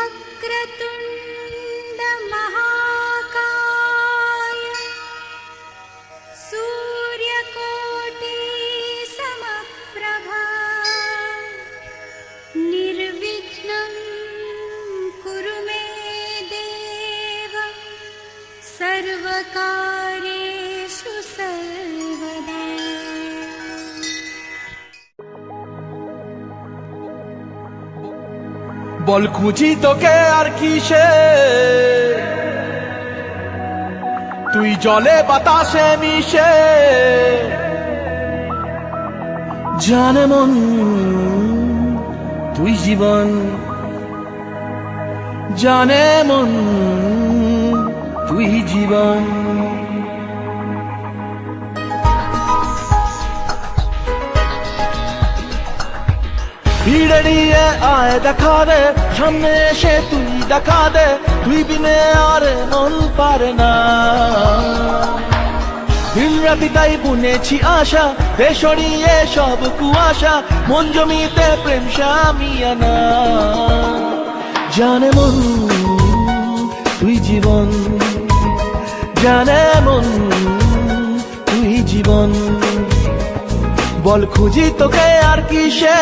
वक्रतुण्ड महाकाय सूर्यकोटि समप्रभा निर्विघ्नं कुरु मे देव सर्वकार्येषु सर्वदा। বল খুঁজি তোকে আর কিসে, তুই জলে বাতাসে মিশে। জানে মন তুই জীবন, জানে মন তুই জীবন। ভিড়ে নিয়ে আয় দেখা দে, সামনে এসে তুই দেখা দে, তুই বিনে আর মন পারে না। দিন রাতি তাই বুনেছি আশা, দে সরিয়ে সব কুয়াশা, মন জমিতে প্রেম শামিয়ানা। জানে মন তুই জীবন, জানে মন তুই জীবন। বল খুঁজি তোকে আর কিসে,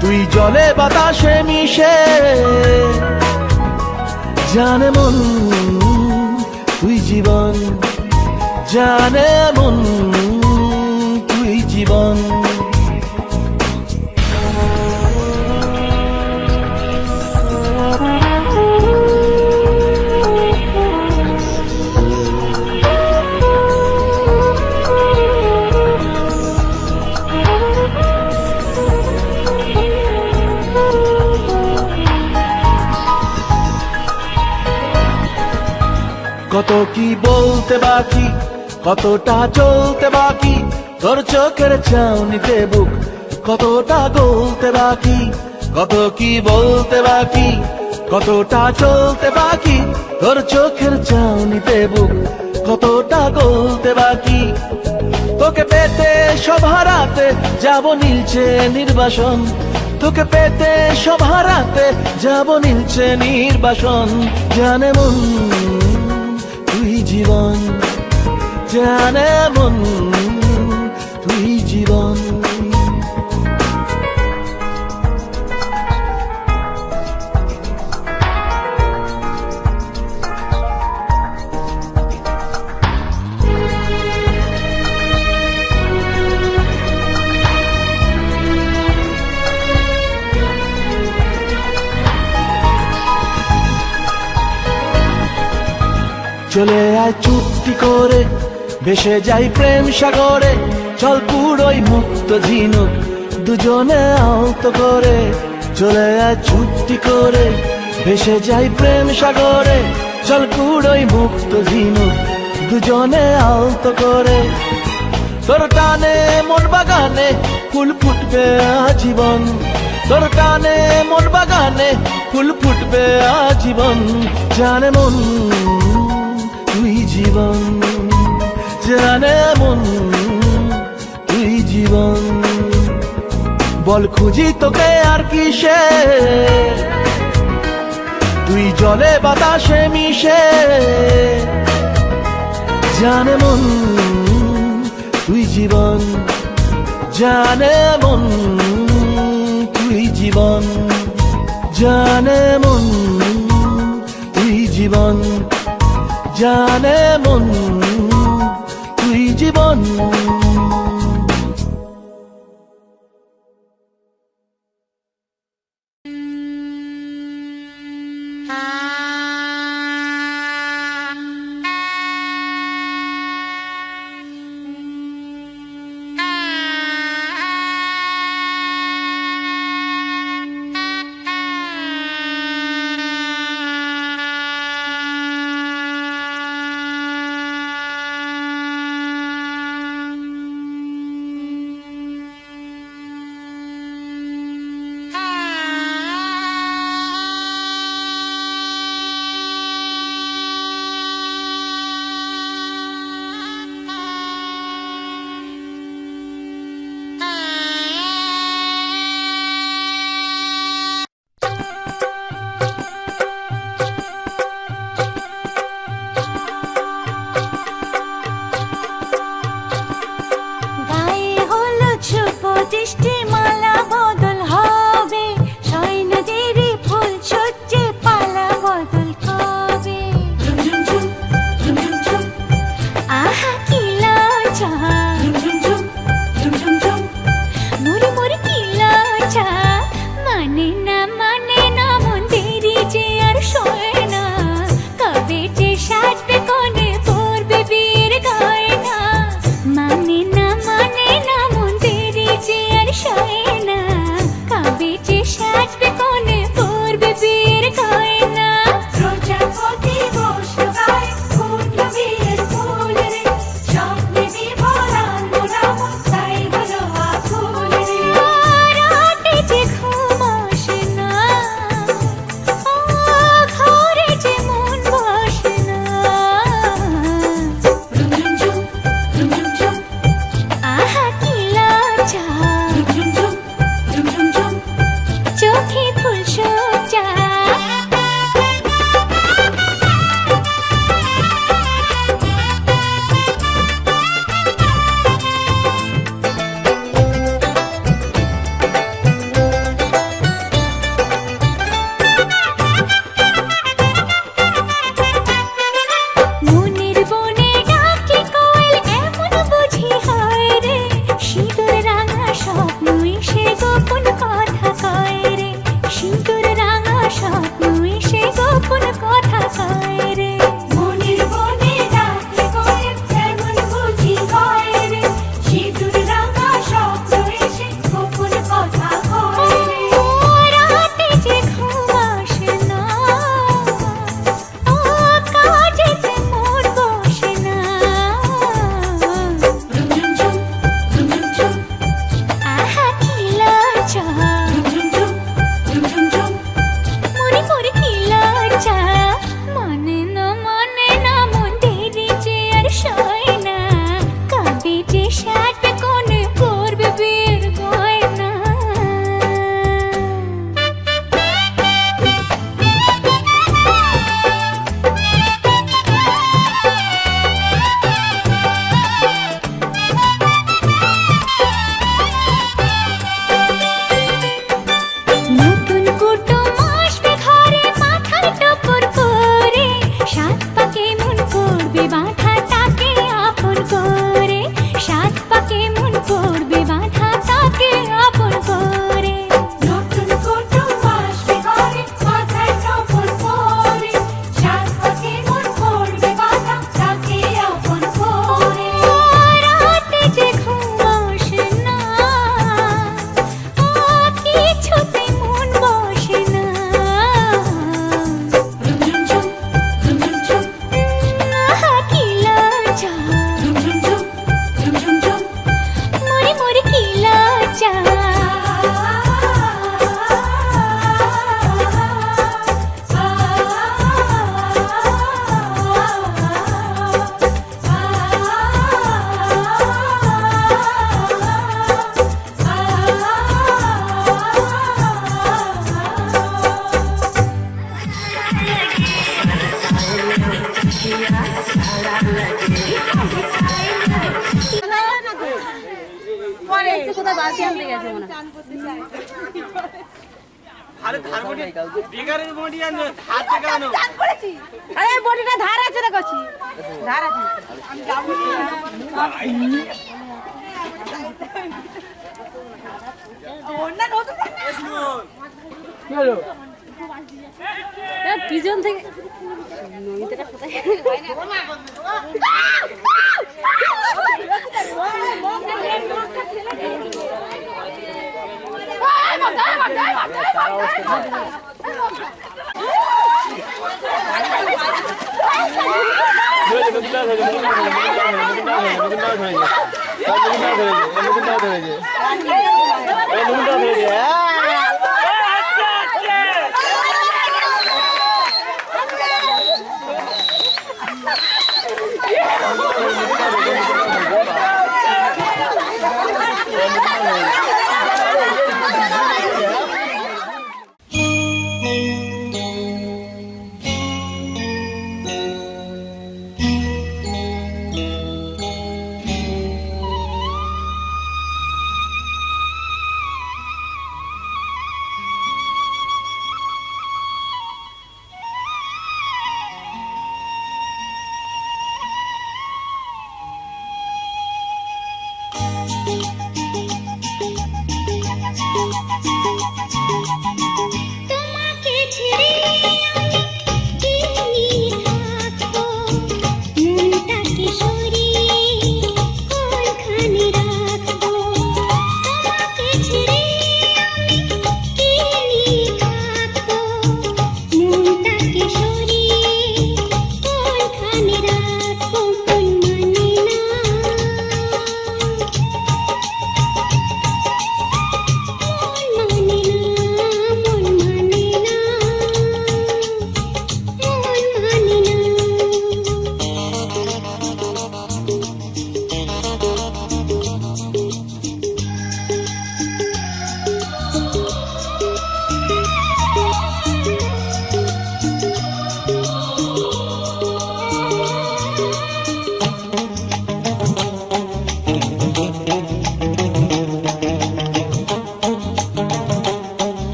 তুই জলে বাতাসে মিশে। জানে মন তুই জীবন, জানে মন তুই জীবন। কত কি বলতে বাকি, কতটা চলতে বাকি, তোর চোখের চাউনিতে বুক কতটা গলতে বাকি। কত কি বলতে বাকি, কতটা চলতে বাকি, তোর চোখের চাউনিতে বুক কতটা গলতে বাকি। তোকে পেতে সব হারাতে যাব নীলছে নির্বাসন, তোকে পেতে সব হারাতে যাব নীলছে নির্বাসন। জানে মন তুই জীবন, জানে মন তুই জীবন। চলে আয় চুক্তি করে, ভেসে যাই প্রেম সাগরে, চল পুরোই মুক্ত ঝিনুক দুজনে আলতো করে। চলে আয় চুক্তি করে, ভেসে যাই প্রেম সাগরে, চল পুরোই মুক্ত ঝিনুক দুজনে আলতো করে। তোর টানে মন বাগানে ফুল ফুটবে আজীবন, তোর টানে মন বাগানে ফুল ফুটবে আজীবন। জানে মন তুই জীবন, জানে মন তুই জীবন। বল খুঁজি তোকে আর কিসে, তুই জলে বাতাসে মিশে। জানে মন তুই জীবন, জানে মন তুই জীবন। জানে মন তুই জীবন, জানে মন তুই জীবন। পড়বে বাঁধা তাকে আপন করে, সাত পাকে মন পড়বে বাঁধা তাকে আপন করে। নতুন কুটুম্ব আসবে ঘরে, মাথায় কাপড় পরে, সাত পাকে মন পড়বে বাঁধা তাকে আপন করে। রাতে যে ঘুম আসে না, কিছুতে মন বসে না। আহা কি লজ্জা, মরে মরে কি লজ্জা। কোথায় বালতি আনতে গেছে মনে হয়। আরে বডিটা ধার আছে রে কচি, ধার আছে। পিছন থেকে নদীটা কোথায়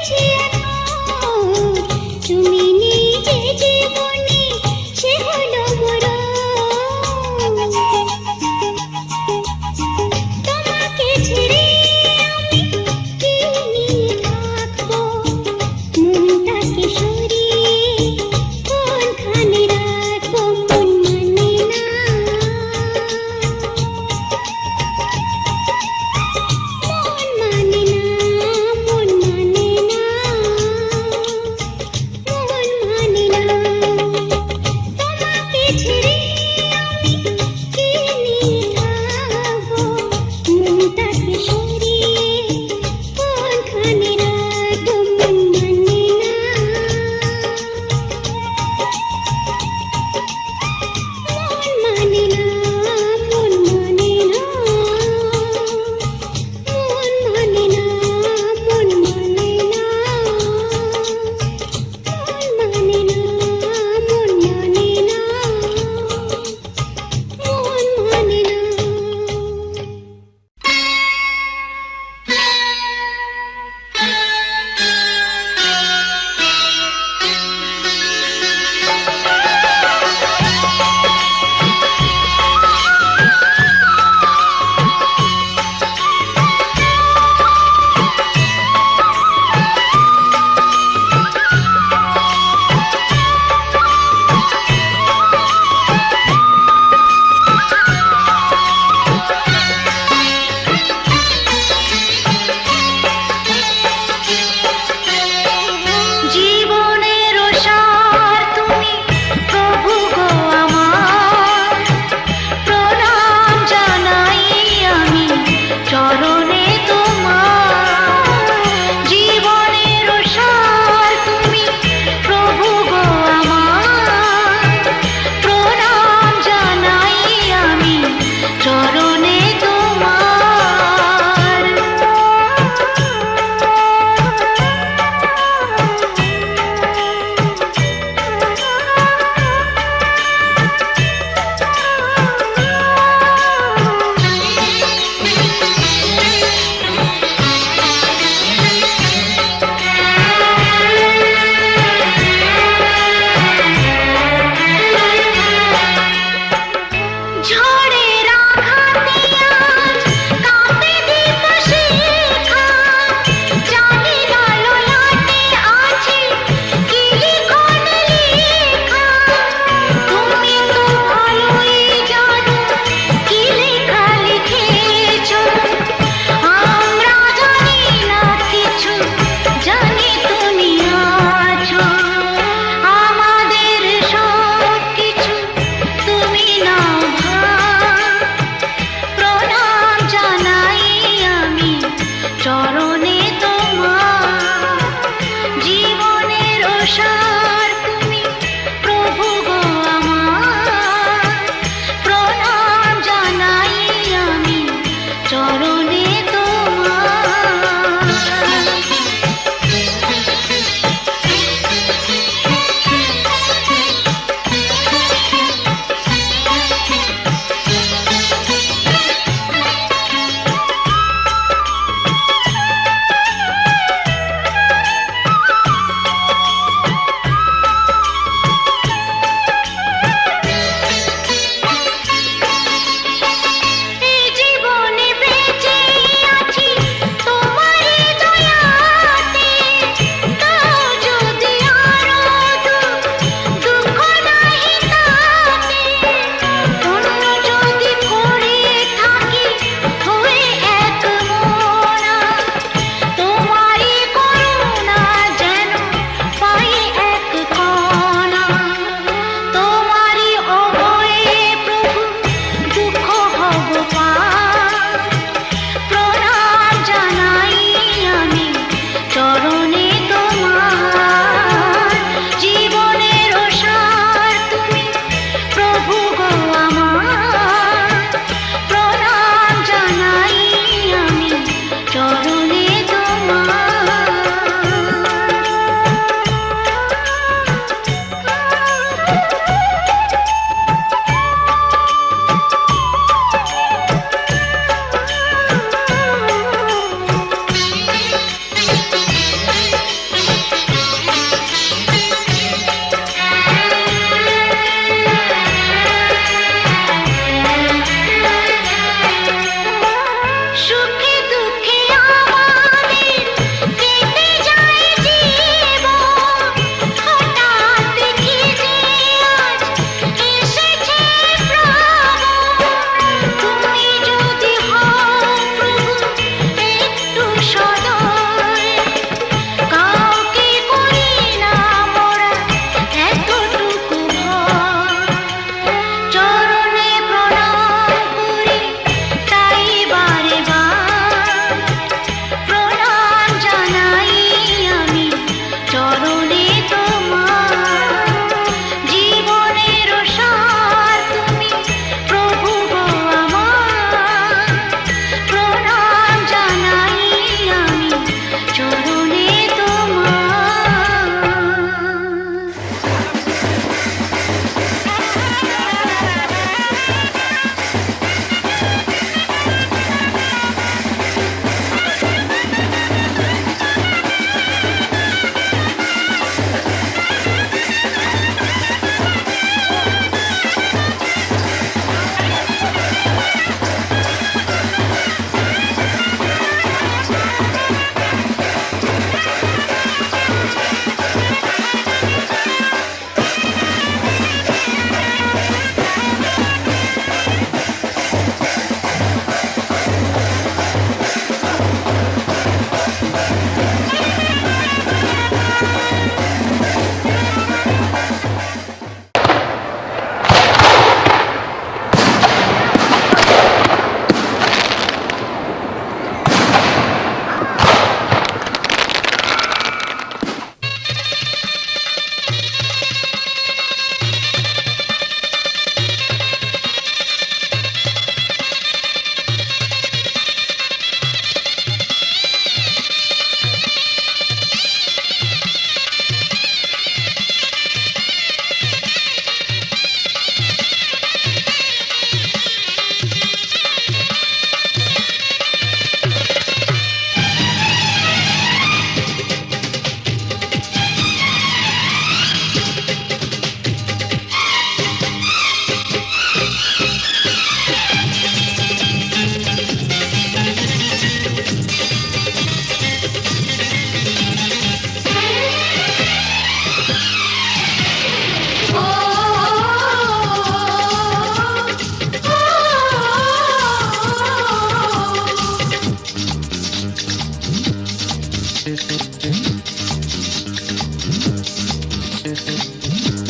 গেছি এখন তুমি নেই যে জীবনে সে হলো মরণ তোমাকে ছেড়ে আমি কি নিয়ে থাকবো মনটাকে সরিয়ে কোনখানে রাখবো মন মানে না মন মানে না মন মানে না মন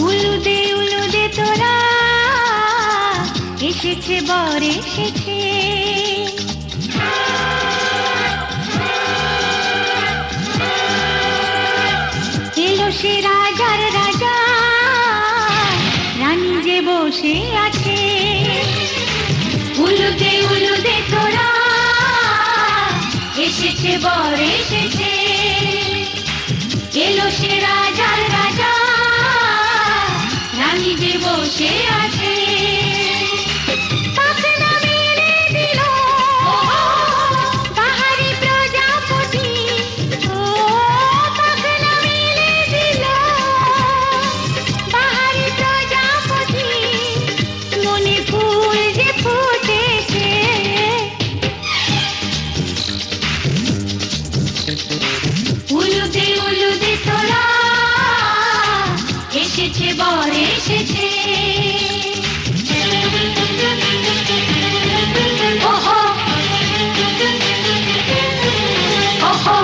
উলুদে তোরা এসেছে বর এসেছে, এলো সে রাজার রাজা, রানী যে বসে আছে। উলুদে তোরা এসেছে বর এসেছে, এলো সে রাজার রাজা, রানী যে বসে আছে। পাখনা মেলে দিল বাহারি প্রজাপতি, ও পাখনা মেলে দিল বাহারি প্রজাপতি, মনে ফুল যে ফুটেছে। উলুদে তোরা এসেছে বর এসেছে। ওহো ওহো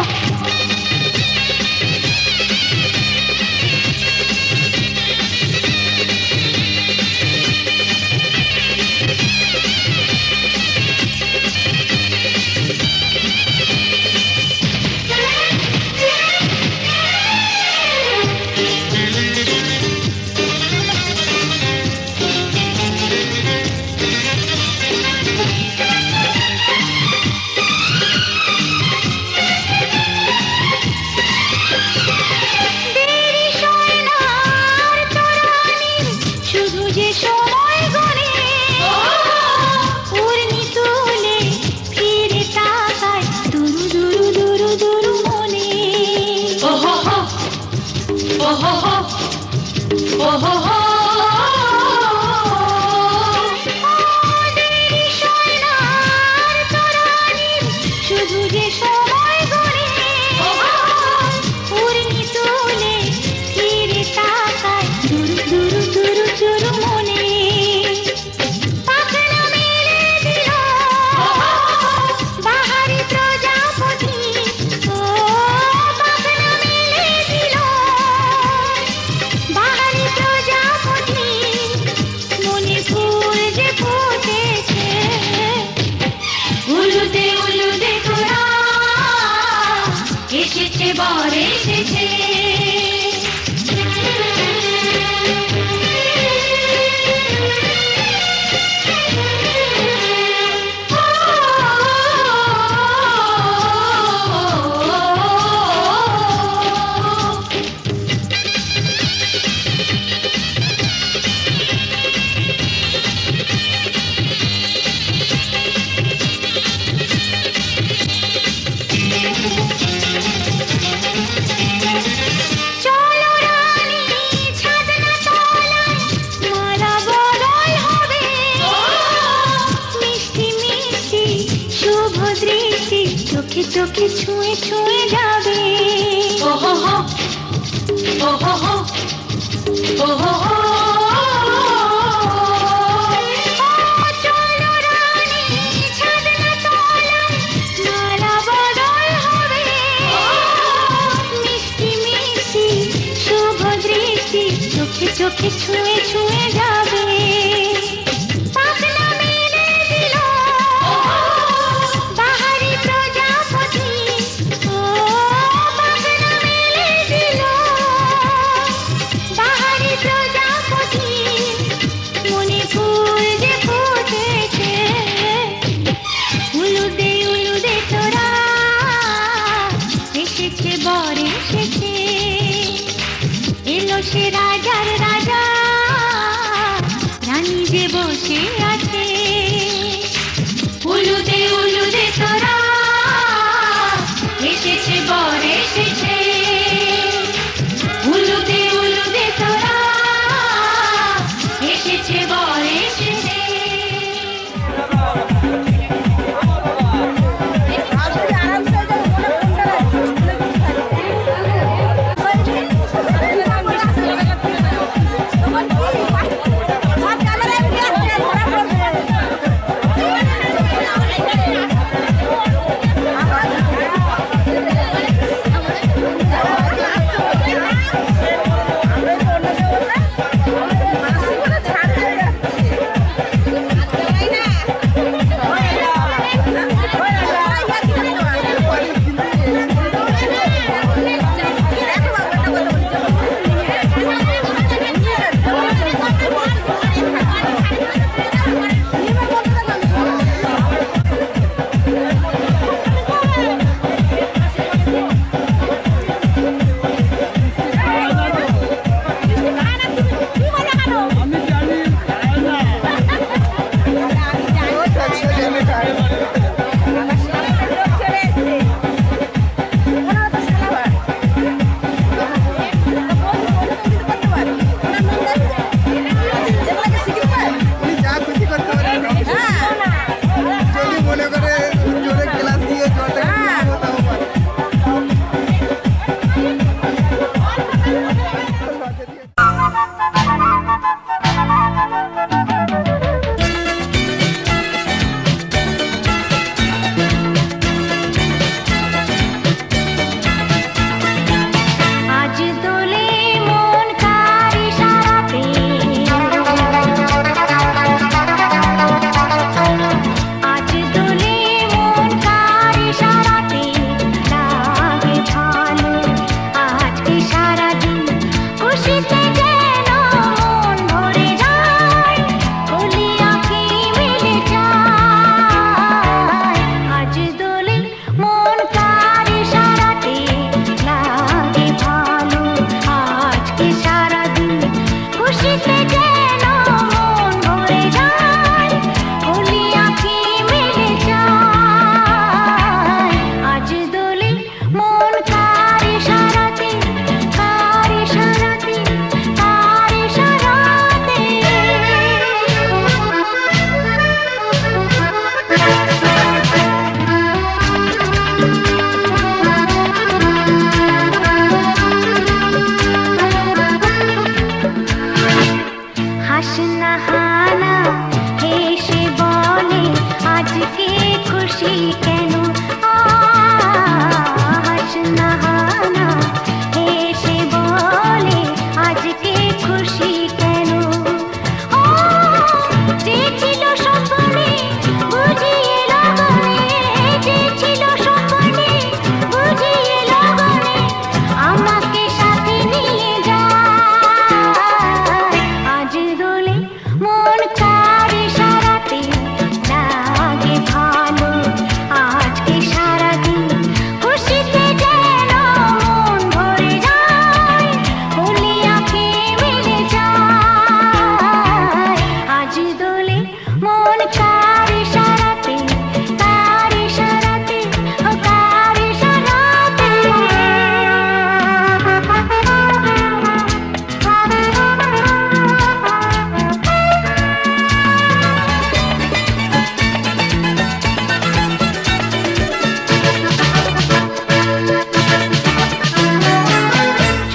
দেরি সয় না আর তরানির, শুধু যে সময় গড়ে উর্মি তুলে ফিরে তাকায় দুরু দুরু দুরু দুরু মনে। ওহো হো ওহো হো ওহো হো, দেরি সয় না আর তরানির, শুধু যে সময় গড়ে উর্মি তুলে ফিরে তাকায় দুরু দুরু দুরু দুরু মনে। পাখনা মেলে দিল বাহারি প্রজাপতি, ও পাখনা মেলে দিল বাহারি প্রজাপতি, মনে ফুল যে ফুটেছে। উলুদে তোরা এসেছে বর এসেছে। চলো রানী ছাদনা তলায়, মালা বদল হবে মিষ্টি মিষ্টি শুভ দৃষ্টি, চোখে চোখে ছুঁয়ে ছুঁয়ে যাবে। ওহো হো ওহো হো ওহো হো, চলো রানী ছাদনা তলায়, মালা বদল হবে মিষ্টি মিষ্টি শুভ দৃষ্টি, চোখে চোখে ছুঁয়ে ছুঁয়ে যাবে। পাখনা মেলে দিল বাহারি প্রজাপতি, ও পাখনা মেলে দিল বাহারি প্রজাপতি, মনে ফুল যে ফুটেছে। উলুদে তোরা এসেছে বর এসেছে, এলো সে রাজার রাজা, রানী যে বসে আছে। উলুদে তোরা এসেছে বর এসেছে। উলুদে তোরা এসেছে বর এসেছে। আমার ক্যামেরায়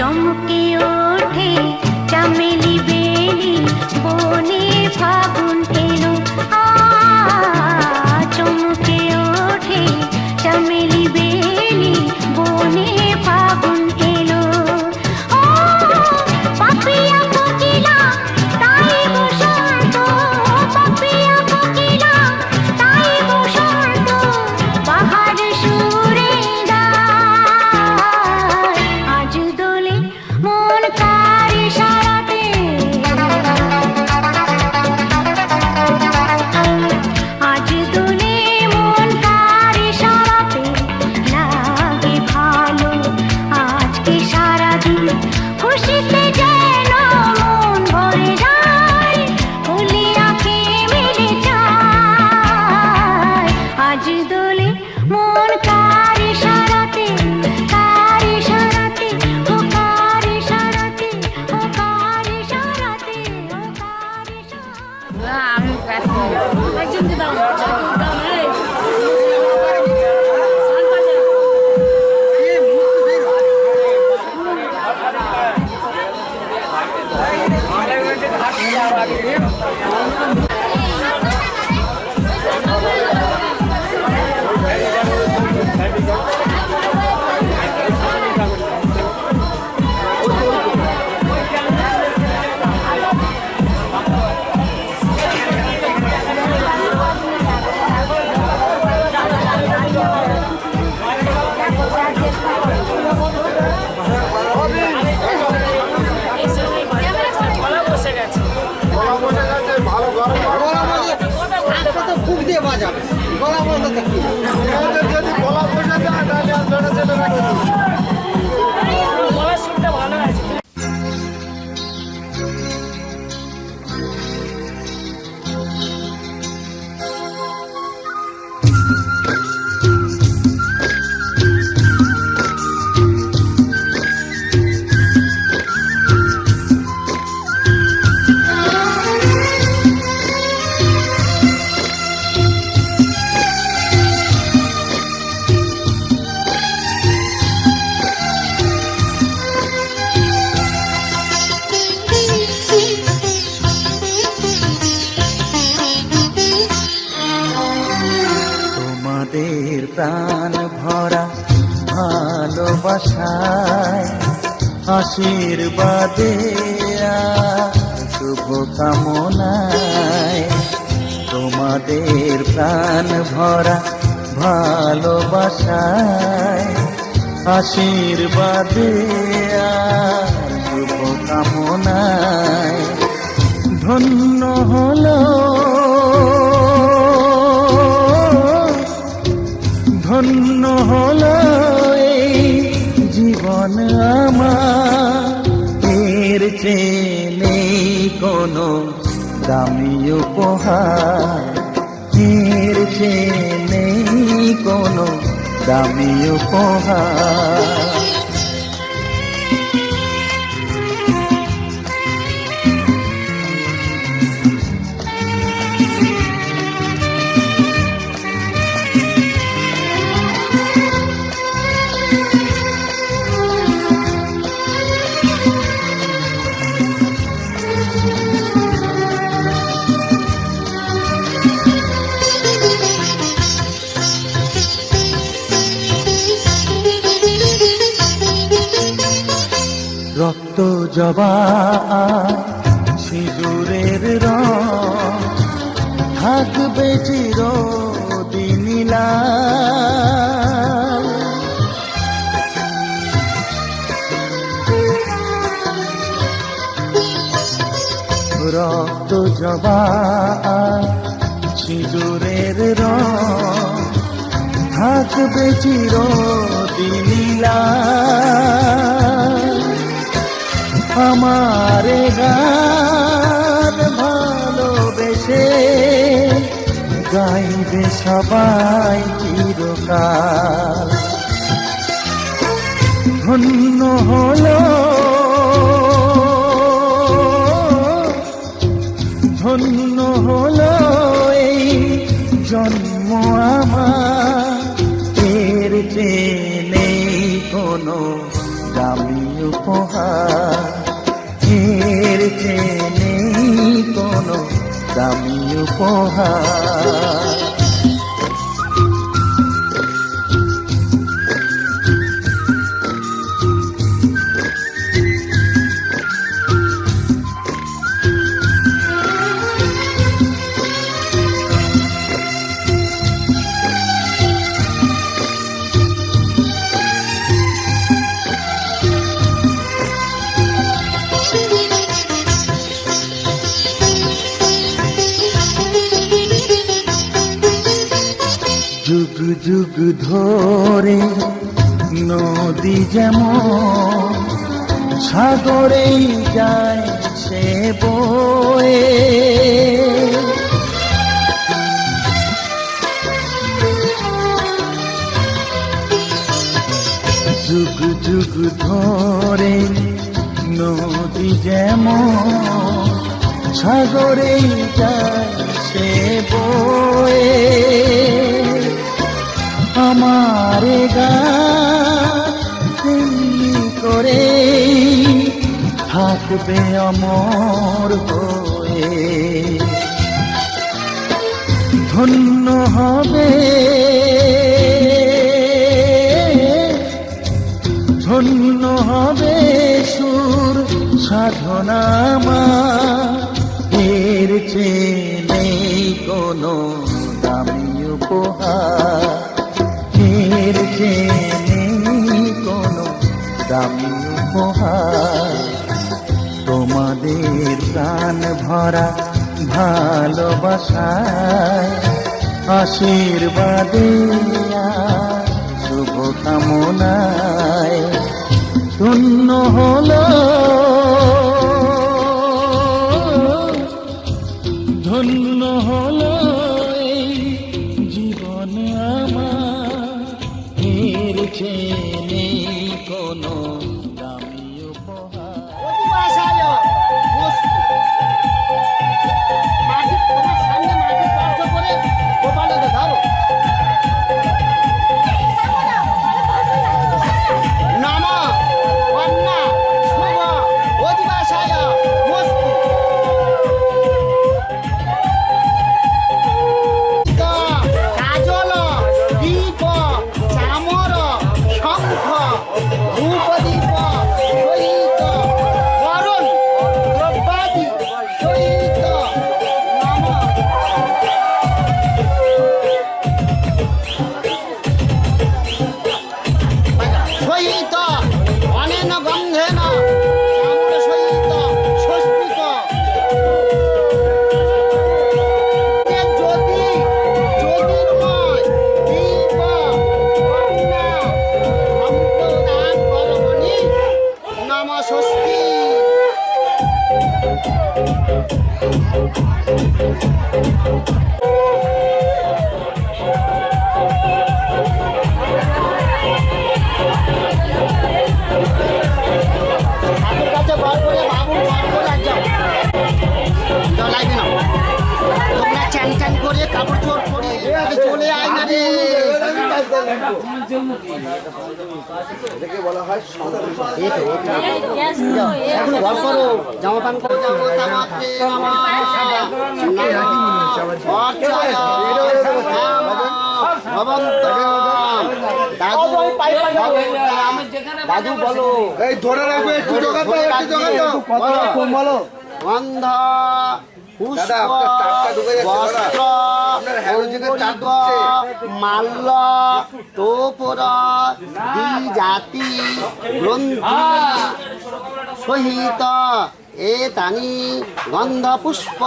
চমকে ওঠে চামেলি বেলি বনে ফাগুন এলো চমকে ওঠে চামেলি বেলি বনে ফাগুন এলো পাপিয়া কোকিলা তাই বসন্ত পাপিয়া কোকিলা তাই বসন্ত বাহার সুরে গায় আজ দোলে মন কার ইশারাতে আজ দোলে মন কার ইশারাতে লাগে ভালো আজকে সারাদিন খুশিতে যেন মন ভরে যায় ফুলে আঁখে মিলে যায় আজ দোলে মন কার ইশারাতে কার ইশারাতে ও কার ইশারাতে ও কার ইশারাতে ও কার ইশারাতে আমি একজনকে দাও খুব দিয়ে বাজাবে গলা বন্ধ থাকবে যদি গলা বসে যায় তাহলে আর ছোট ছেলেরা গলার সুরটা ভালো আছে তোমাদের প্রাণ ভরা ভালোবাসায় আশীর্বাদে শুভ কামনায় তোমাদের প্রাণ ভরা ভালোবাসায় আশীর্বাদে শুভ কামনায় ধন্য হলো ধন্য হলো এই জীবন আমার এর চেয়ে নেই কোনো দামি উপহার এর চেয়ে নেই কোনো দামি উপহার রক্ত জবা সিঁদুরের রং থাকবে চিরদিন লাল রক্ত জবা সিঁদুরের রং থাকবে চিরদিন লাল আমারে গান ভালোবেসে গাইবে সবাই চিরকাল ধন্য হলো ধন্য হলো এই জন্ম আমার এর চেয়ে নেই কোনো দামি উপহার উপহার, এর চেয়ে নেই কোনো দামি উপহার। যুগ যুগ ধরে নদী যেমন সাগরেই যায় সে বয়ে, যুগ যুগ ধরে নদী যেমন সাগরেই যায় সে বয়ে, আমার গান তেমনি করে থাকবে অমর হয়ে, ধন্য হবে ধন্য হবে সুর সাধনা আমার, এর চেয়ে নেই কোনো দামি উপহার, এর চেয়ে নেই কোনো দামি উপহার। তোমাদের প্রাণ ভরা ভালোবাসায় আশীর্বাদে শুভ কামনায় ধন্য হলো ধন্য হলো এই জীবন আমার, এর চেয়ে নেই কোনো দামি উপহার। জামা পান করো দাদু বলো, এই ধরে রাখবে একটু জোগাড় বলো গন্ধ পুষ্প বস্ত্র মাল্য তোপর দ্বিজাতি গ্রন্থি সহিত এতানি গন্ধ পুষ্প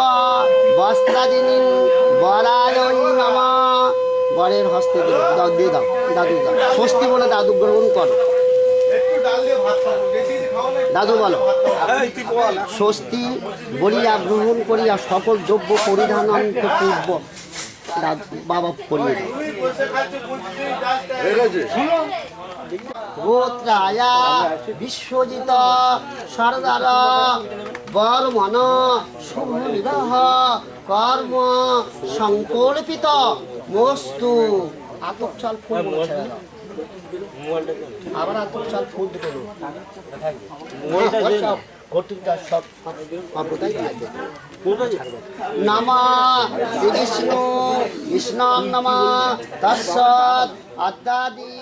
বস্ত্রাদিনী বরায়ই নম। বরের হস্তে দিয়ে দাও দাদু দাও, স্বস্তি বলে দাদু গ্রহণ করো। দাদু বলো, স্বস্তি বলিয়া গ্রহণ করিয়া সকল দ্রব্য পরিধানান্ত পূর্ব দাদু বাবা করিয়ে গোত্রায়া বিশ্বজিত সরদার বর্মন শুভ বিবাহ কর্ম সংকল্পিত মস্তু আতপ চাল ফুল আবার আর তোর চাল ফুল দিতে কর্তৃকটা সব কোথায় নামা শ্রী বিষ্ণু কৃষ্ণাং নামা তৎসৎ আদ্যাদি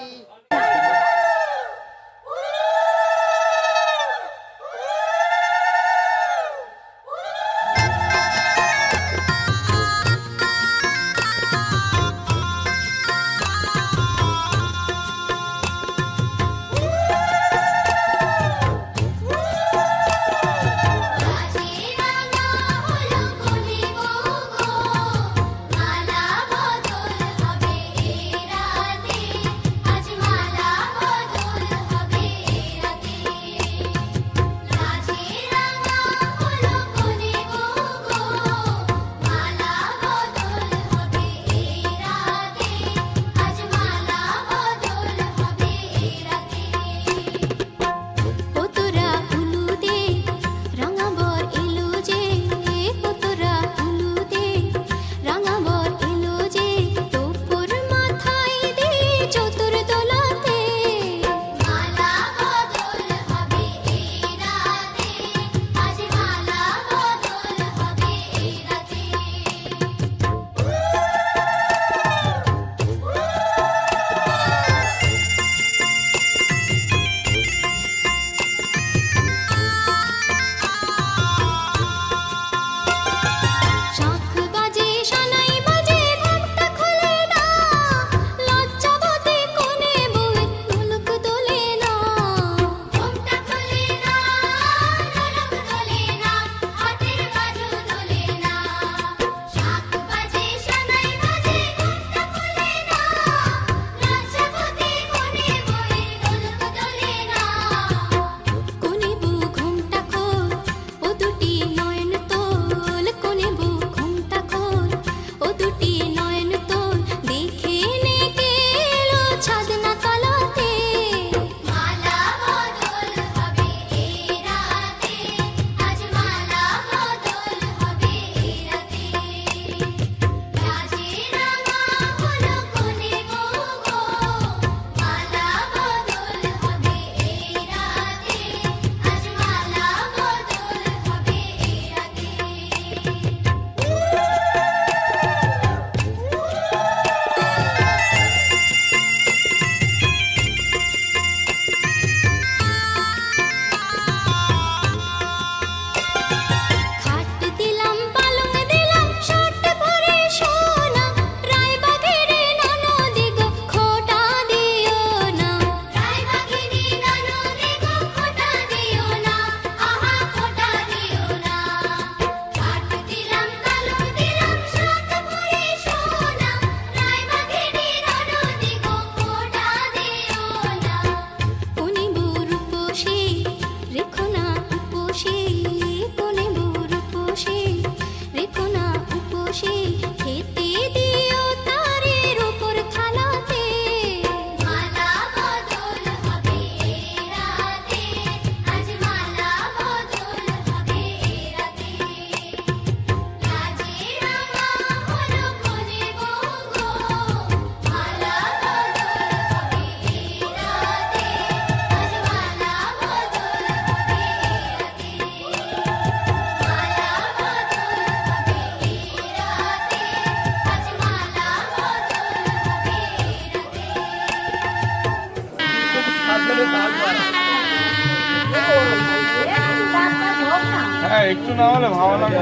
হ্যাঁ একটু না হলে ভালো লাগে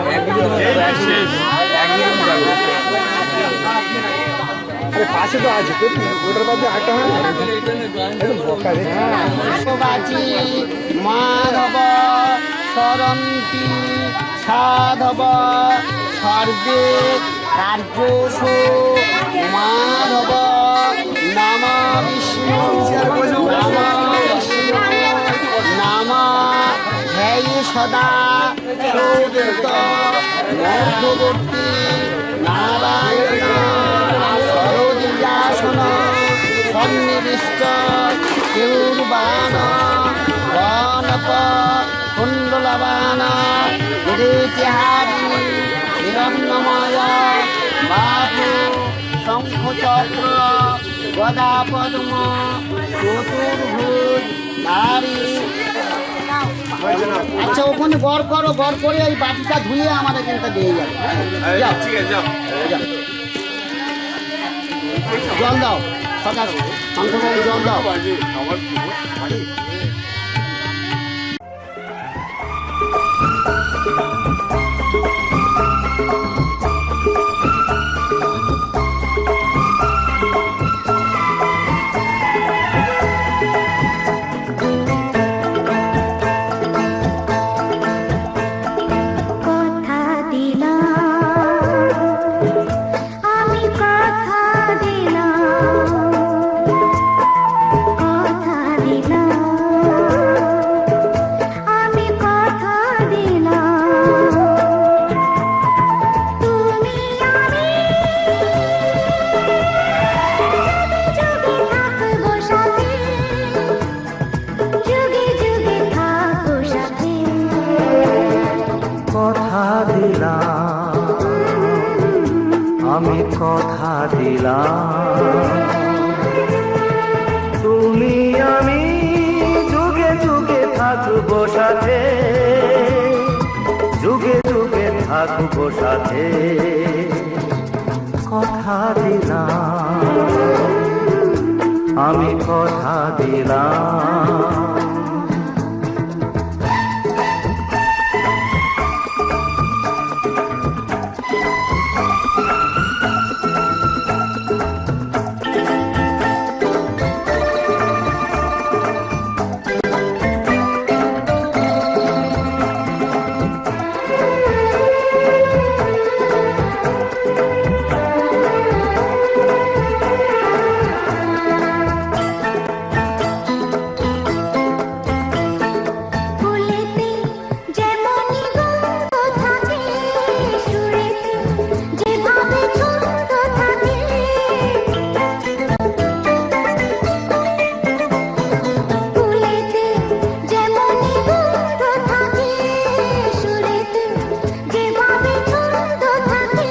শেষ পাশে তো আছে ওটার মধ্যে আটটা হয় বাচি মাধব সরন্তি সাধব সর্বে কার্যসু মাধব নমা বিষ্ণু নমা বিষ্ণু নমা ধ্যায় সদা সৌদিত মধ্যবর্তী নারায়ণ সরোজিয়াসন সন্নিবিষ্ট কেউরবান গণপ কুণ্ডলবান গিরিতিহারি হিরণ্যময় বাহু শঙ্খচক্র গদা পদ্ম চতুর্ভুজ নারী। আচ্ছা ওখানে গড় করো, গড় করে এই বাটিটা ধুয়ে আমাদের কিন্তু দিয়ে যাবে। যাও, ঠিক আছে যাও। যাও। জল দাও সকাল শঙ্করবাবু, জল দাও। আমার কথা দিলাম আমি, কথা দিলাম, কথা দিলাম আমি, কথা দিলাম তুমি আমি যুগে থাকবো সাথে, যুগে যুগে থাকবো সাথে। কথা দিলাম আমি, কথা দিলাম তুমি আমি যুগে যুগে থাকবো সাথে, যুগে যুগে থাকবো সাথে। কথা দিলাম আমি, কথা দিলাম। ফুলেতে যেমনই গন্ধ থাকে, সুরেতে যেভাবে ছন্দ থাকে, ফুলেতে যেমনই গন্ধ থাকে, সুরেতে যেভাবে ছন্দ থাকে।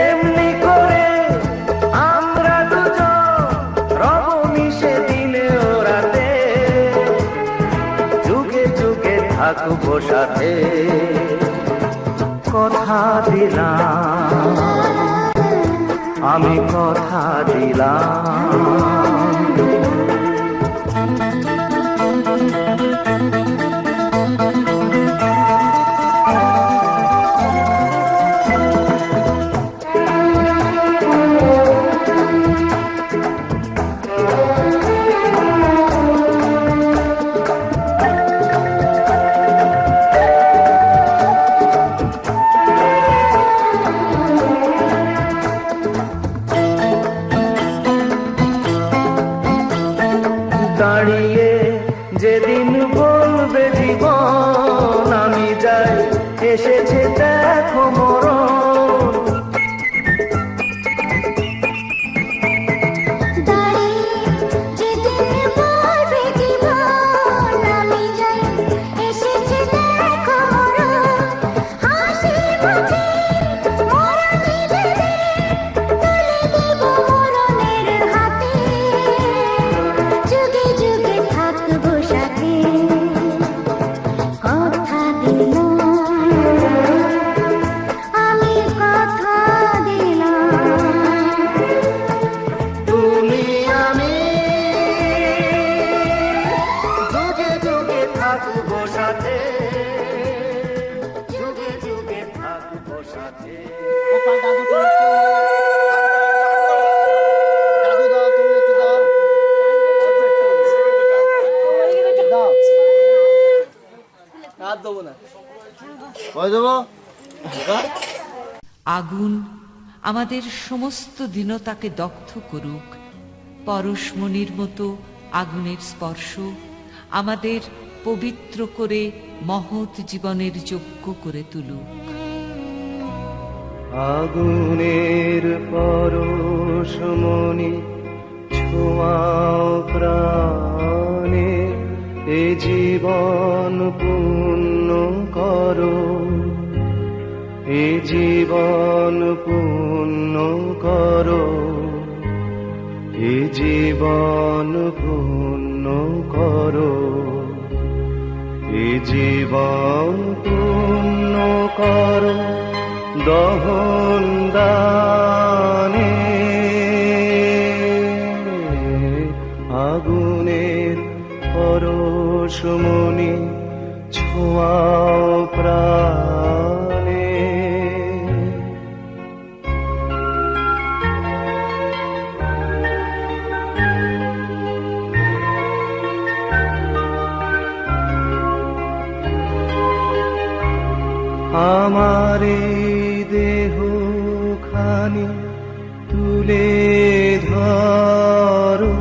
এমনি করে আমরা দুজন রব মিশে দিনে ও রাতে, যুগে যুগে থাকবো সাথে। কথা দিলাম আমি, কথা দিলাম। দাঁড়িয়ে যেদিন বলবে জীবন আমি যাই, এসেছে দেখো মরণ। দাঁড়িয়ে যেদিন বলবে জীবন আমি যাই, এসেছে দেখো মরণ। হাসি মুখে মরণে দেবে, তুলে দেব মরণের হাতে, যুগে যুগে থাকবো সাথে। কথা দিলাম আমি, কথা দিলাম তুমি আমি যুগে যুগে থাকবো সাথে, যুগে যুগে থাকবো সাথে। গোপাল দাদু তুমি একটু, দাদু দাও, তুমি একটু দাও, দাও। আর দেবো না, কই দেবো? আগুন আমাদের সমস্ত দীনতাকে দগ্ধ করুক, পরশমণির মতো আগুনের স্পর্শ আমাদের পবিত্র করে মহৎ জীবনের যোগ্য করে তুলুক। আগুনের পরশমণি ছোঁয়াও প্রাণে, এ জীবন পূর্ণ করো, এ জীবন পূর্ণ করো, এ এ জীবন পূর্ণ করো, এ জীবন পূর্ণ করো দহন দানে। আগুনের পরশমণি ছোঁয়াও প্রাণে। আমার এই দেহ খানি তুলে ধরো,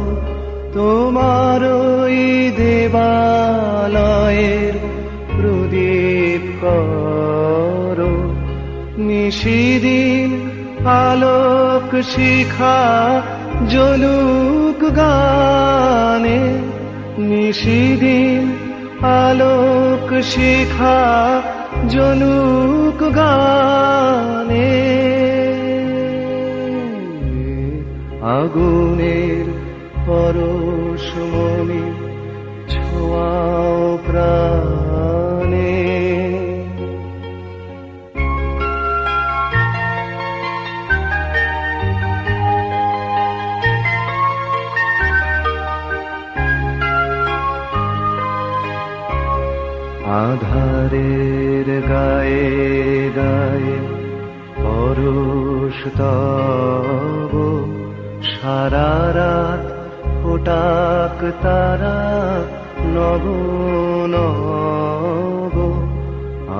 তোমার ওই দেবালয়ের প্রদীপ করো। নিশিদিন আলোক শিখা জ্বলুক গানে, নিশিদিন আলোক শিখা জ্বলুক গানে। আগুনের পরশমণি ছোঁয়াও প্রাণে। আধারের গায়ে গায়ে পরশ তব, সারা রাত ফোটাক তারা নব নব।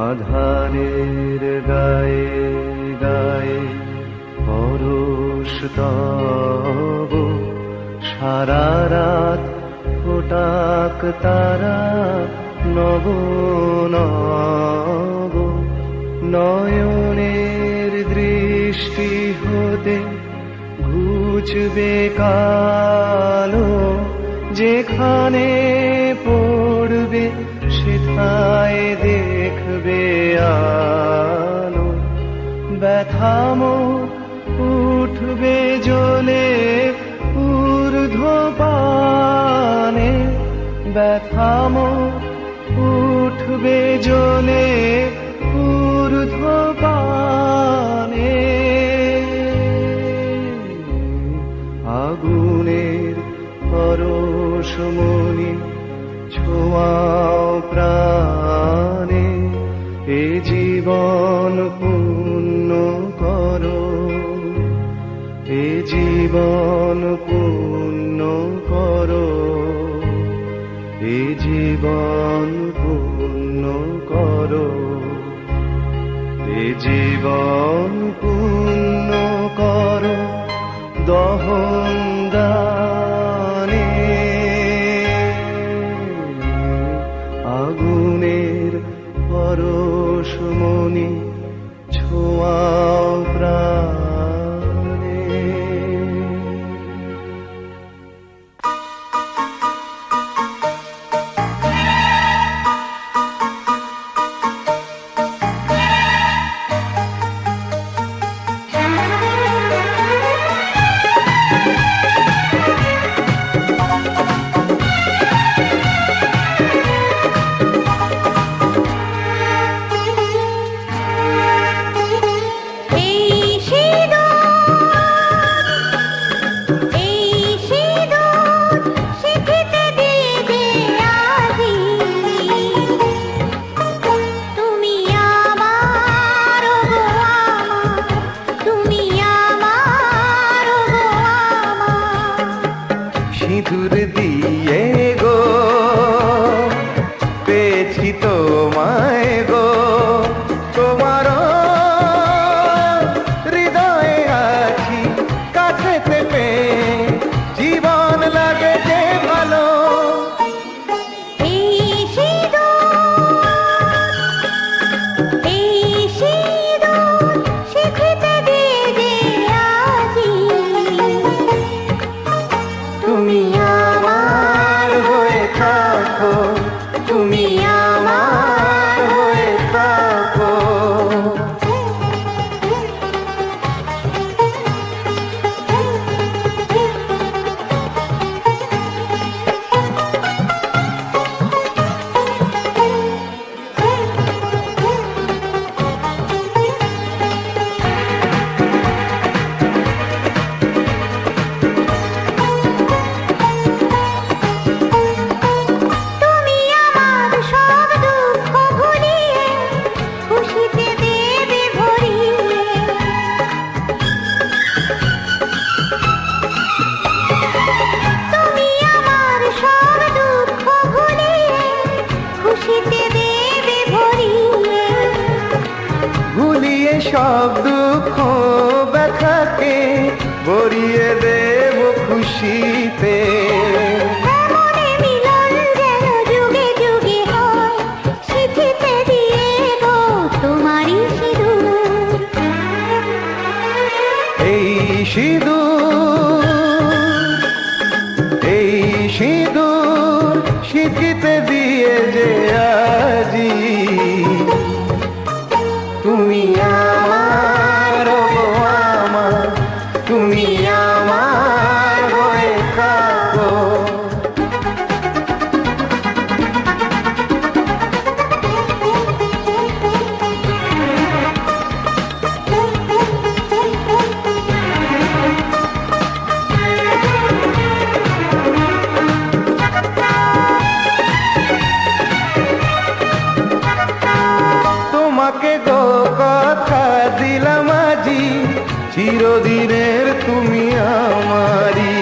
আধারের গায়ে গায়ে পরশ তব, সারা রাত ফোটাক তারা নব নব। নয়নের দৃষ্টি হতে ঘুচবে কালো, যেখানে পড়বে সেথায় দেখবে আলো। ব্যথা মোর উঠবে জ্বলে ঊর্ধ্বপানে, ব্যথা মোর উঠবে জ্বলে ঊর্ধ্বপানে। আগুনের পরশমণি ছোঁয়াও প্রাণে। এ জীবন পূর্ণ করো, এ জীবন পূর্ণ করো, এ জীবন পূর্ণ করো, এ জীবন পূর্ণ করো দহন দানে। আগুনের পরশমণি ছোঁয়াও প্রাণে। সিঁদুর দিয়ে গো পেয়েছি তোমায় গো, তোমার হৃদয়ে আছি কাছে পেয়ে, জীবন লাগে যে ভালো। তুমি আমার হয়ে থাকো, তুমি আমার সব দুঃখ ব্যথাকে ভরিয়ে দেব খুশিতে। মনে মিলন যেন যুগে যুগে হয়, স্মৃতিতে দিয়ে গো তোমারই সিঁদুর। এই সিঁদুর, এই সিঁদুর স্মৃতিতে দিয়ে যে আজি তুমি আমার, ও আমার, তুমি আমার হয়ে থাকো। তোমাকে গো কথা দিলাম আজি, চিরদিনের তুমি আমারি।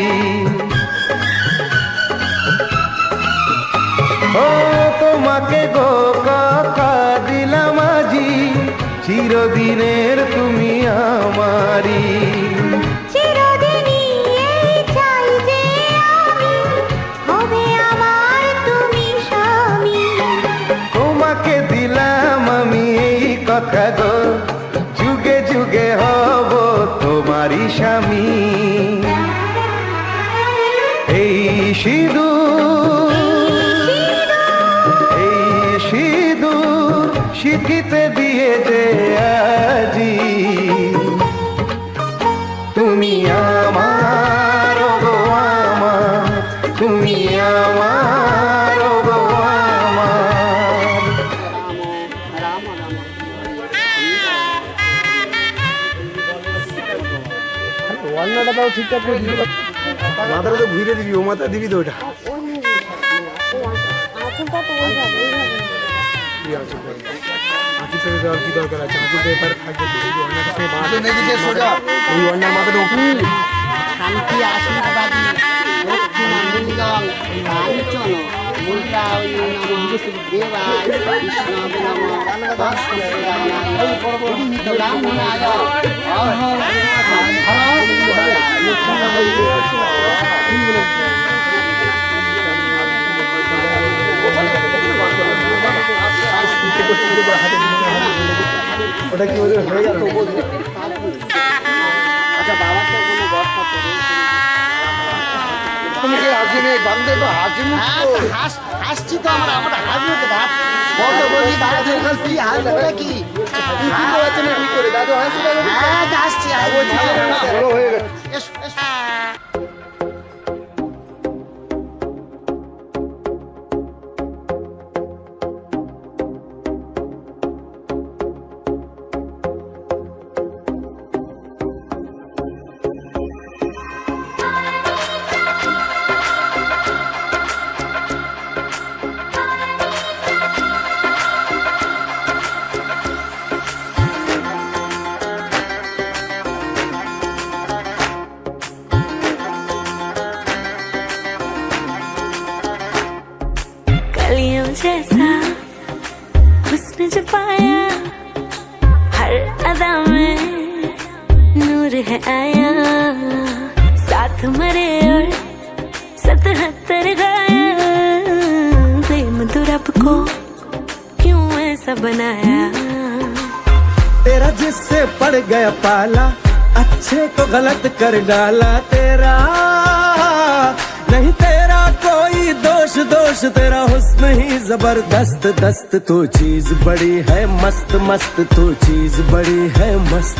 ও তোমাকে গো কথা দিলাম আজি, চিরদিনের তুমি আমারি। চিরদিনই এই চাই যে আমি, হবে আমার তুমি স্বামী। তোমাকে দিলাম আমি এই কথা গো, যুগে যুগে হব তোমারই স্বামী। এই সিঁদুর, এই সিঁদুর স্মৃতিতে দিয়ে যে আজি তুমি আমার, গো আমার, তুমি আমার, গো আমার। ওয়ান্নাটাও ঠিকঠাক করে দিবি, মাথাটা তো ঘুরে দিবি, ও মাথা দিবি তো ওটা। আঁচুরটা দেওয়ার কি দরকার আছে? আঁচুরটা এবারে থাকবে তো, শুধু ওয়ান্নাটার সঙ্গে এই ওয়ান্নার মাথাটা শান্তি আশীর্বাদী লক্ষ্মীমঙ্গলং কাঞ্চন মুদ্রায় নমঃ দেবায় কৃষ্ণায় নমঃ তস্মৈ পুরোহিত ব্রাহ্মণায় অহং ওটা কি ওদের হয়ে গেল? আচ্ছা বাবা তো কোনো গল্প করে তুমি কি হাসি নেই বান্ধে তো হাসি হাসছি তো আমরা হাসবো তো কত বলি দাদু হাসছি হাসবোটা কি ঠিক করে দাদু হাসি হ্যাঁ হাসছি বড় হয়ে গেছে। এসো এসো कलियों जैसा हुस्न जो पाया, हर अदा में नूर है आया। साथ मरे और 77 गाया, प्रेम तो रब को क्यों ऐसा बनाया। तेरा जिससे पड़ गया पाला, अच्छे को गलत कर डाला। तेरा नहीं तेरा कोई दोष, दोष तेरा हुस्न ही जबरदस्त दस्त। तू चीज बड़ी है मस्त मस्त, तू चीज बड़ी है मस्त,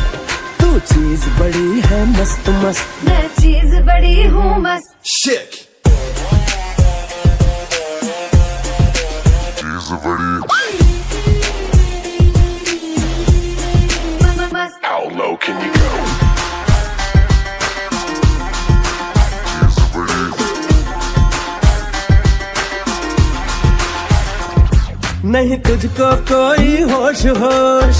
तू चीज बड़ी है मस्त मस्त। मैं चीज बड़ी हूँ मस्त। Shit. मस्त How low can you go? नहीं तुझको कोई होश होश,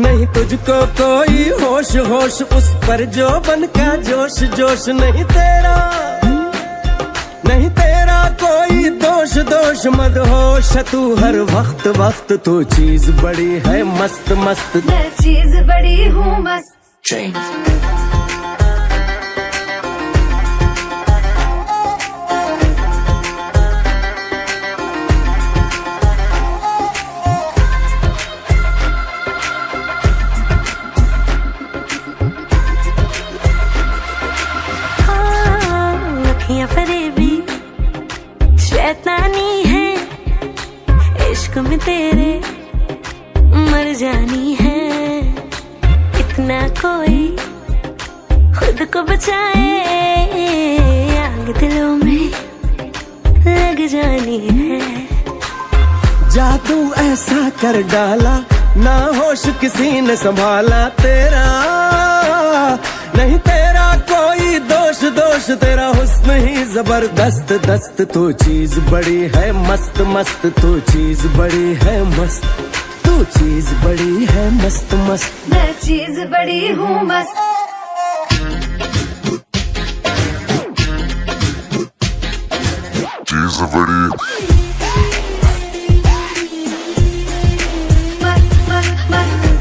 नहीं तुझको कोई होश होश, उस पर जो बन का जोश जोश। नहीं तेरा कोई दोष दोष दोष मत होश तू हर वक्त वक्त तू चीज बड़ी है मस्त मस्त मैं चीज बड़ी हूँ मस्त अखियां फरेबी शैतानी है इश्क में तेरे मर जानी है इतना कोई खुद को बचाए आग दिलों में लग जानी है जादू ऐसा कर डाला ना होश किसी ने संभाला तेरा नहीं तेरा कोई दोष दोष तेरा हुस्न ही जबरदस्त दस्त तू चीज बड़ी है मस्त मस्त तू चीज बड़ी है मस्त तू चीज बड़ी है मस्त मस्त मैं चीज बड़ी हूँ मस्त चीज बड़ी मस्त मस्त मस्त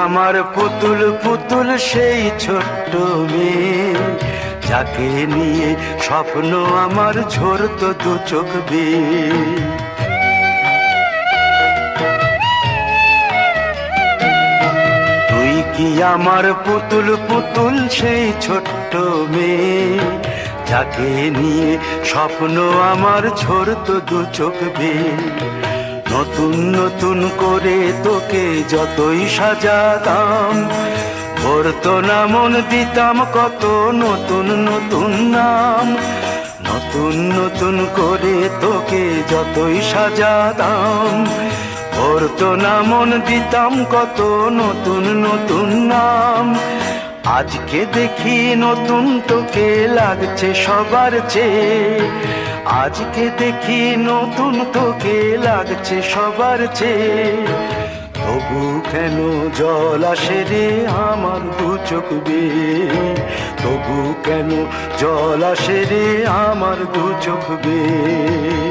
আমার পুতুল পুতুল সেই ছোট্ট মেয়ে যাকে নিয়ে স্বপ্ন আমার ঝরতো দু চোখ বেয়ে তুই কি আমার পুতুল পুতুল সেই ছোট্ট মেয়ে যাকে নিয়ে স্বপ্ন আমার ঝরতো দু চোখ বেয়ে নতুন নতুন করে তোকে যতই সাজাতাম ভরতো না মন দিতাম কত নতুন নতুন নাম নতুন নতুন করে তোকে যতই সাজাতাম ভরতো না মন দিতাম কত নতুন নতুন নাম আজকে দেখি নতুন তোকে লাগছে সবার চেয়ে আজকে দেখি নতুন তোকে লাগছে সবার চেয়ে তবু কেন জল আসে রে আমার দু চোখ বেয়ে তবু কেন জল আসে রে আমার দু চোখ বেয়ে।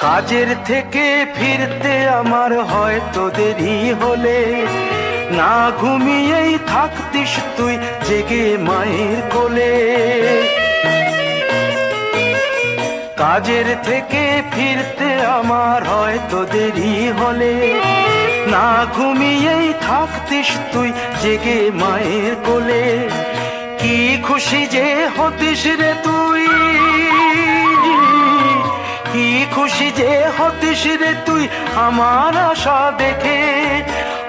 কাজের থেকে ফিরতে আমার হয়তো দেরি হলে, না ঘুমিয়েই থাকতিস তুই জেগে মায়ের কোলে। কাজের থেকে ফিরতে আমার হয়তো দেরি হলে, না ঘুমিয়েই থাকতিস তুই জেগে মায়ের কোলে। কি খুশি যে হতিস রে তুই, কি খুশি যে হতিস রে তুই আমার আশা দেখে।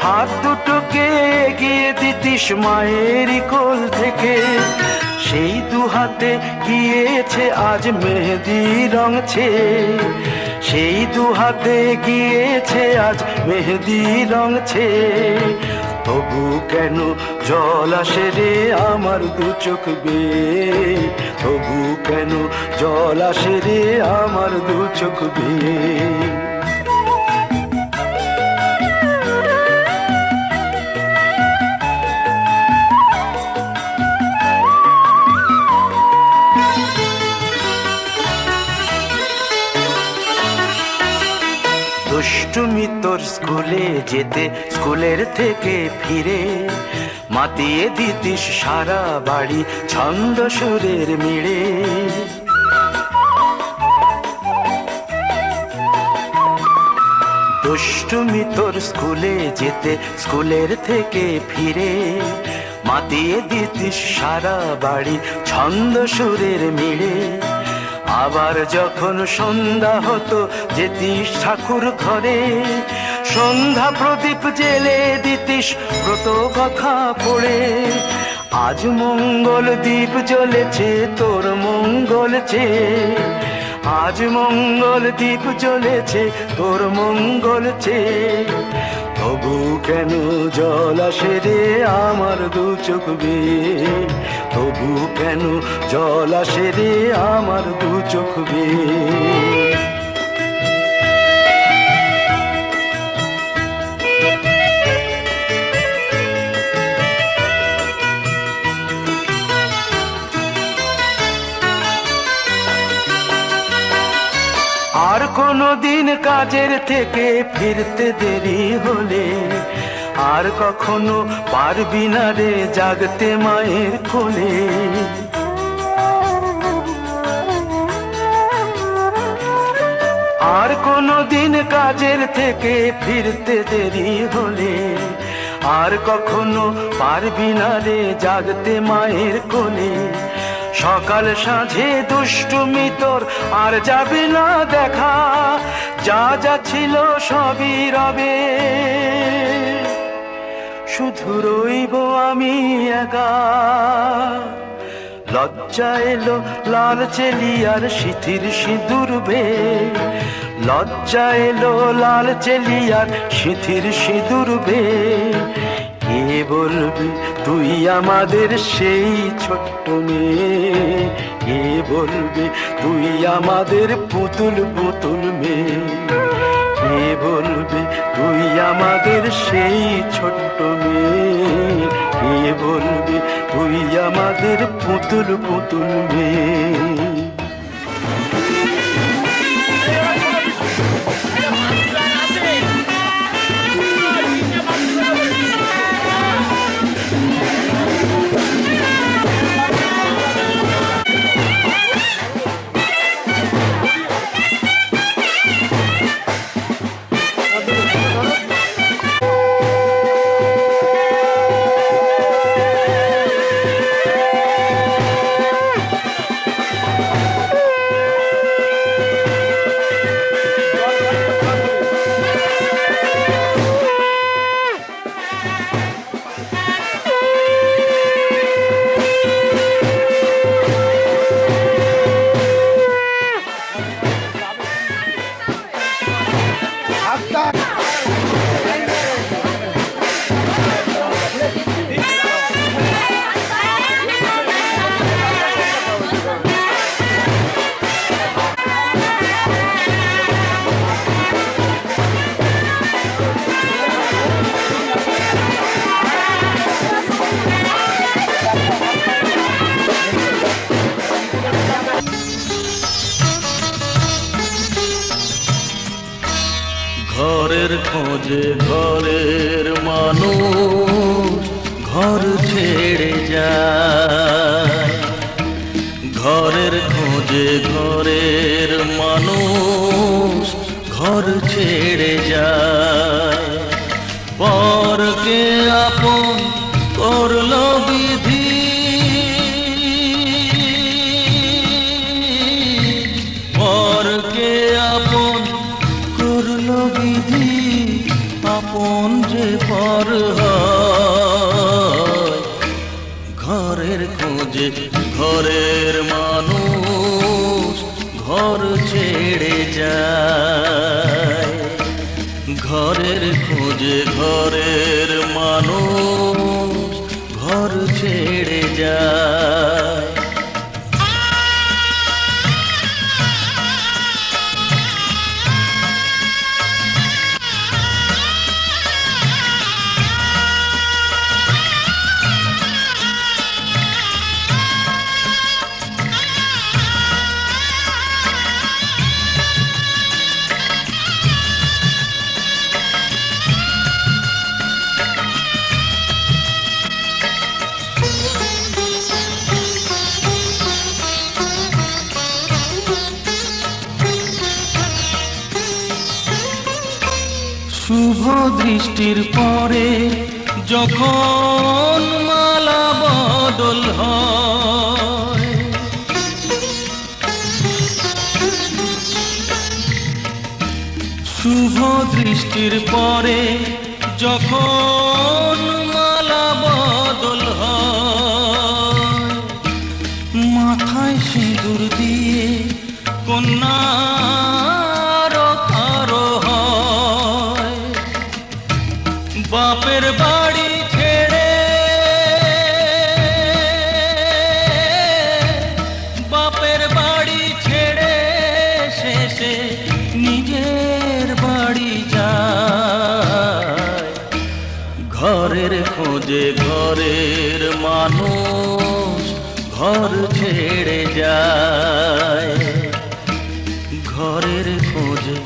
হাত দুটোকে এগিয়ে দিতিস মায়ের কোল থেকে। সেই দু হাতে গিয়েছে আজ মেহেদি রং ছেয়ে, সেই দু হাতে গিয়েছে আজ মেহেদি রং ছেয়ে। তবু কেন জল আসে রে আমার দু চোখ বেয়ে, তবু কেন জল আসে রে আমার দু চোখ বেয়ে। দুষ্টুমি তোর স্কুলে যেতে, স্কুলের থেকে ফিরে মাতিয়ে দিতিস সারা বাড়ি ছন্দ সুরের মিড়ে। দুষ্টুমি তোর স্কুলে যেতে, স্কুলের থেকে ফিরে মাতিয়ে দিতিস সারা বাড়ি ছন্দ সুরের মিড়ে। আবার যখন সন্ধ্যা হতো যেতিস ঠাকুর ঘরে, সন্ধ্যা প্রদীপ জেলে দিতিস ব্রত কথা পড়ে। আজ মঙ্গল দ্বীপ জ্বলেছে তোর মঙ্গল চেয়ে, আজ মঙ্গল দ্বীপ জ্বলেছে তোর মঙ্গল চেয়ে। তবু কেন জল আসে রে আমার দু চোখ বেয়ে, তবু কেন জল আসে রে আমার দু চোখ বেয়ে। আর কোনো দিন কাজের থেকে ফিরতে দেরি হলে, আর কখনো পারবি না রে জাগতে মায়ের কোলে। আর কোনো দিন কাজের থেকে ফিরতে দেরি হলে, আর কখনো পারবি না রে জাগতে মায়ের কোলে। সকাল সাঁঝে দুষ্টুমি তোর আর যাবে না দেখা, যা যা ছিল সবই রবে, শুধু রইব আমি একা। লজ্জা এলো লাল চেলিয়ার সিথির সিঁদুর বেয়ে, লজ্জা এলো লাল চেলিয়ার সিথির সিঁদুর বেয়ে। কে বলবি তুই আমাদের সেই ছোট্ট মেয়ে, কে বলবি তুই আমাদের পুতুল পুতুল মেয়ে। কে বলবি তুই আমাদের সেই ছোট্ট মেয়ে, কে বলবি তুই আমাদের পুতুল পুতুল মেয়ে। ঘরের খোঁজে ঘরের মানুষ ঘর ছেড়ে যায়, ঘরের খোঁজে ঘরের মানুষ ঘর ছেড়ে যায়। পরকে আপন করলো বিধি, পরকে আপন করলো বিধি, আপন যে পর হয়। ঘরের খোঁজে ঘরের মানুষ ঘর ছেড়ে যায়, ঘরের খোঁজে ঘরের মানুষ ঘর ছেড়ে যায়। শুভ দৃষ্টির পরে যখন মালা বদল হয়, শুভ দৃষ্টির পরে যখন মালা বদল হয়, মাথায় সিঁদুর দিয়ে কন্যা বাপের বাড়ি ছেড়ে, বাপের বাড়ি ছেড়ে শেষে নিজের বাড়ি যায়। ঘরের খোঁজে ঘরের মানুষ ঘর ছেড়ে যায়, ঘরের খোঁজে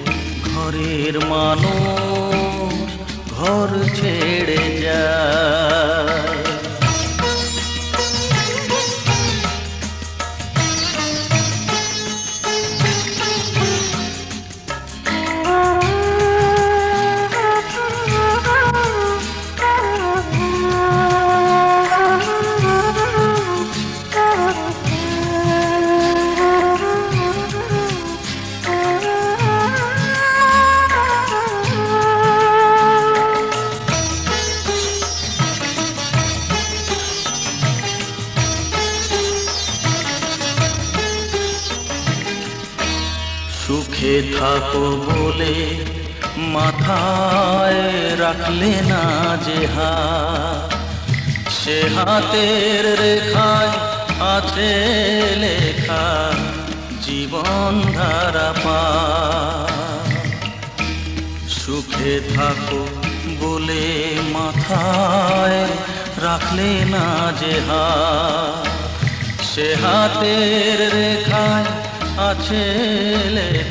ঘরের মানুষ ঘর ছেড়ে যায়। সুখে থাকো বলে মাথায় রাখলে না যে হাত, সে হাতের রেখায় আছে লেখা জীবন ধারা পা। সুখে থাকো বলে মাথায় রাখলে না যে হাত, সে হাতের রেখায় আছে লেখা